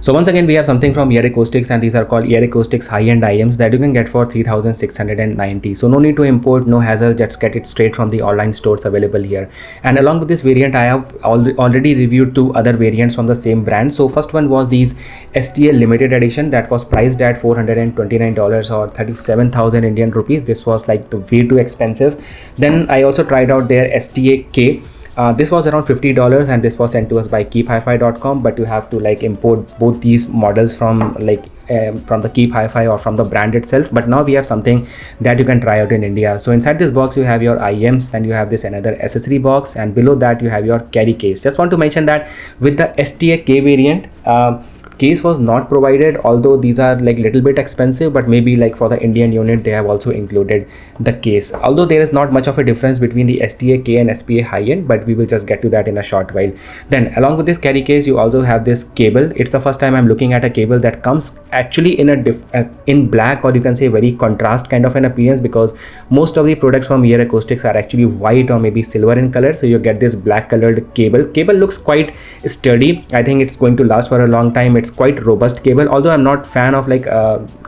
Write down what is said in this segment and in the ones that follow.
So once again, we have something from Earacoustics, and these are called Earacoustics Hi-End IEMs that you can get for 3,690. So no need to import, no hassle, just get it straight from the online stores available here. And along with this variant, I have already reviewed two other variants from the same brand. So first one was these STA limited edition that was priced at $429 or 37,000 Indian rupees. This was like the way too expensive. Then I also tried out their STA-K. This was around $50 and this was sent to us by keephifi.com, but you have to like import both these models from like from the Keep Hi-Fi or from the brand itself. But now we have something that you can try out in India. So inside this box you have your IEMs, then you have this another accessory box, and below that you have your carry case. Just want to mention that with the STA-K variant, case was not provided, although these are like little bit expensive, but maybe like for the Indian unit they have also included the case, although there is not much of a difference between the STA-K and SPA Hi-End, but we will just get to that in a short while. Then along with this carry case you also have this cable. It's the first time I'm looking at a cable that comes actually in a in black, or you can say very contrast kind of an appearance, because most of the products from Earacoustics are actually white or maybe silver in color. So you get this black colored cable looks quite sturdy. I think it's going to last for a long time. It's quite robust cable, although I'm not fan of like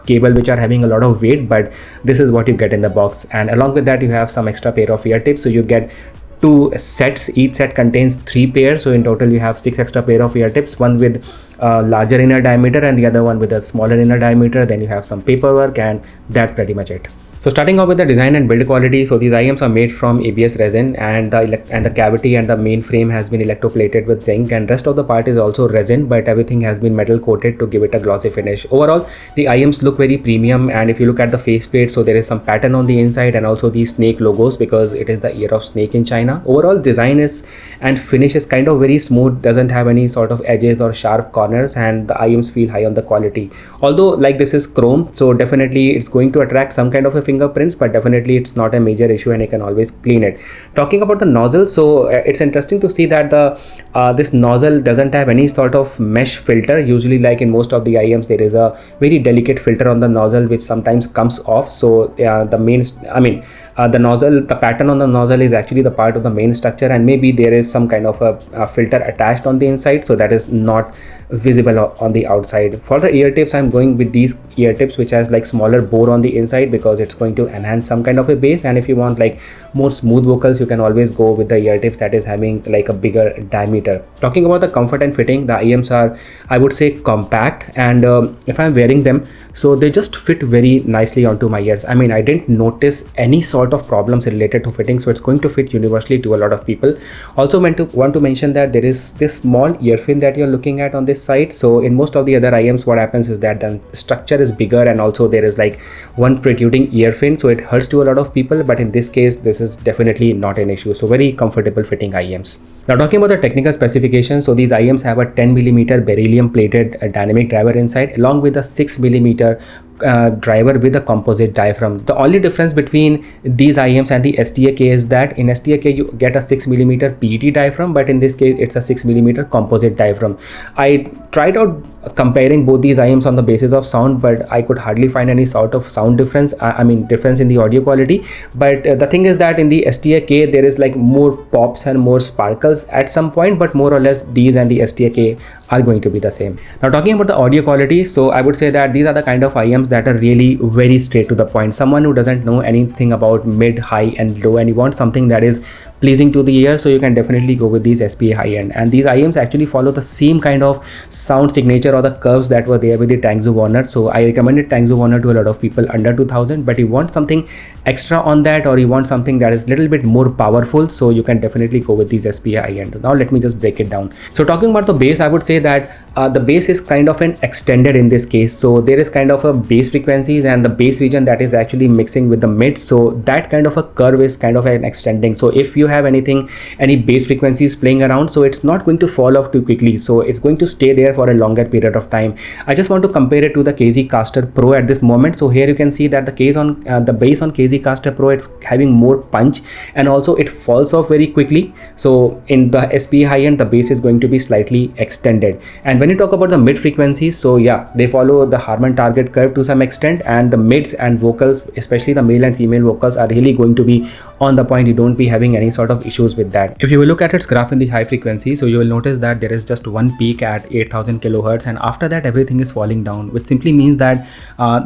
cable which are having a lot of weight, but this is what you get in the box. And along with that you have some extra pair of ear tips. So you get two sets, each set contains 3 pairs, so in total you have 6 extra pair of ear tips, one with larger inner diameter and the other one with a smaller inner diameter. Then you have some paperwork, and that's pretty much it. So starting off with the design and build quality, so these IEMs are made from ABS resin, and the cavity and the main frame has been electroplated with zinc, and rest of the part is also resin, but everything has been metal coated to give it a glossy finish. Overall, the IEMs look very premium, and if you look at the faceplate, so there is some pattern on the inside and also these snake logos because it is the year of snake in China. Overall design is and finish is kind of very smooth, doesn't have any sort of edges or sharp corners, and the IEMs feel high on the quality. Although like this is chrome, so definitely it's going to attract some kind of a fingerprints, but definitely it's not a major issue and you can always clean it. Talking about the nozzle, so it's interesting to see that the this nozzle doesn't have any sort of mesh filter. Usually like in most of the IEMs there is a very delicate filter on the nozzle which sometimes comes off. So the main the nozzle, the pattern on the nozzle is actually the part of the main structure, and maybe there is some kind of a filter attached on the inside, so that is not visible on the outside. For the ear tips, I'm going with these ear tips which has like smaller bore on the inside because it's going to enhance some kind of a bass, and if you want like more smooth vocals you can always go with the ear tips that is having like a bigger diameter. Talking about the comfort and fitting, the IEMs are, I would say, compact, and if I'm wearing them, so they just fit very nicely onto my ears. I mean, I didn't notice any sort of problems related to fitting, so it's going to fit universally to a lot of people. Also want to mention that there is this small ear fin that you're looking at on this side. So in most of the other IEMs what happens is that the structure is bigger and also there is like one protruding ear fin, so it hurts to a lot of people, but in this case this is definitely not an issue. So very comfortable fitting IEMs. Now talking about the technical specifications, so these IEMs have a 10mm beryllium plated dynamic driver inside, along with a 6mm driver with a composite diaphragm. The only difference between these IEMs and the STA-K is that in STA-K you get a 6mm PET diaphragm, but in this case it's a 6mm composite diaphragm. I tried out comparing both these IEMs on the basis of sound, but I could hardly find any sort of sound difference, difference in the audio quality. But the thing is that in the STA-K there is like more pops and more sparkles at some point, but more or less these and the STA-K are going to be the same. Now talking about the audio quality, so I would say that these are the kind of IEMs that are really very straight to the point. Someone who doesn't know anything about mid, high and low, and you want something that is pleasing to the ear, so you can definitely go with these SPA Hi-End. And these IEMs actually follow the same kind of sound signature or the curves that were there with the TANGZU WANER. So I recommended TANGZU WANER to a lot of people under 2000, but you want something extra on that, or you want something that is a little bit more powerful, so you can definitely go with these SPA Hi-End. Now let me just break it down. So talking about the bass, I would say that the bass is kind of an extended in this case. So there is kind of a bass frequencies and the bass region that is actually mixing with the mid, so that kind of a curve is kind of an extending. So if you have any bass frequencies playing around, so it's not going to fall off too quickly, so it's going to stay there for a longer period of time. I just want to compare it to the KZ Caster Pro at this moment. So here you can see that the bass on KZ Caster Pro, it's having more punch and also it falls off very quickly. So in the SPA Hi-End the bass is going to be slightly extended, and And when you talk about the mid frequencies, so yeah, they follow the Harman target curve to some extent, and the mids and vocals, especially the male and female vocals, are really going to be on the point. You don't be having any sort of issues with that. If you will look at its graph in the high frequency, so you will notice that there is just one peak at 8000 kilohertz, and after that everything is falling down, which simply means that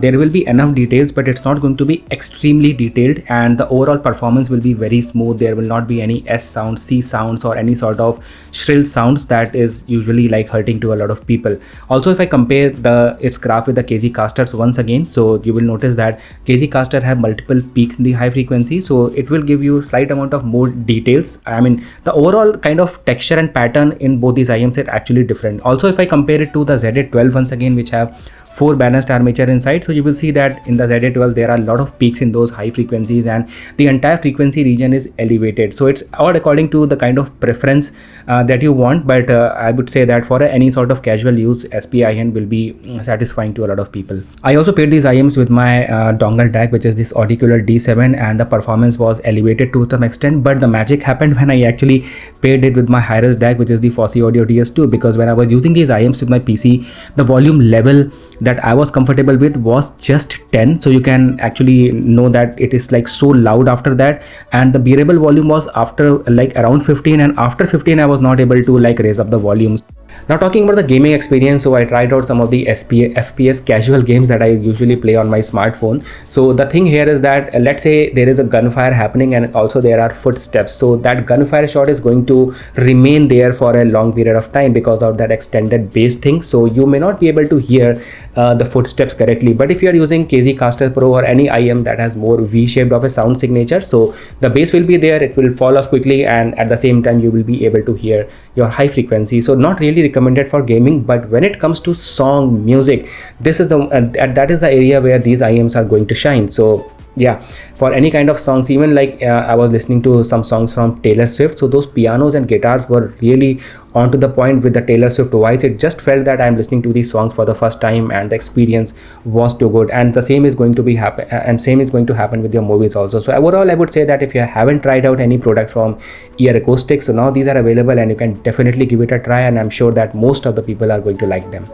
there will be enough details, but it's not going to be extremely detailed, and the overall performance will be very smooth. There will not be any S sounds, C sounds, or any sort of shrill sounds that is usually like hurting to a lot of people. Also, if I compare its graph with the KZ casters once again, so you will notice that KZ caster have multiple peaks in the high frequency, so it will give you slight amount of more details. I mean, the overall kind of texture and pattern in both these IEMs are actually different. Also, if I compare it to the ZA12 once again, which have 4 balanced armature inside, so you will see that in the ZA12 there are a lot of peaks in those high frequencies, and the entire frequency region is elevated. So it's all according to the kind of preference that you want, but I would say that for any sort of casual use, SPA Hi-End will be satisfying to a lot of people. I also paired these IEMs with my dongle DAC, which is this Audiophile D7, and the performance was elevated to some extent, but the magic happened when I actually paired it with my high-res DAC, which is the Fosse Audio DS2, because when I was using these IEMs with my PC, the volume level that I was comfortable with was just 10. So you can actually know that it is like so loud after that, and the bearable volume was after like around 15, and after 15 I was not able to like raise up the volumes. Now talking about the gaming experience, so I tried out some of the FPS casual games that I usually play on my smartphone. So the thing here is that let's say there is a gunfire happening and also there are footsteps, so that gunfire shot is going to remain there for a long period of time because of that extended bass thing, so you may not be able to hear the footsteps correctly. But if you are using KZ Caster Pro or any IEM that has more V-shaped of a sound signature, so the bass will be there, it will fall off quickly, and at the same time you will be able to hear your high frequency. So not really recommended for gaming, but when it comes to song music, this is that is the area where these IEMs are going to shine. So yeah, for any kind of songs, even like I was listening to some songs from Taylor Swift, so those pianos and guitars were really onto the point with the Taylor Swift voice. It just felt that I'm listening to these songs for the first time, and the experience was too good. And the same is going to be same is going to happen with your movies also. So overall, I would say that if you haven't tried out any product from Earacoustic, so now these are available and you can definitely give it a try, and I'm sure that most of the people are going to like them.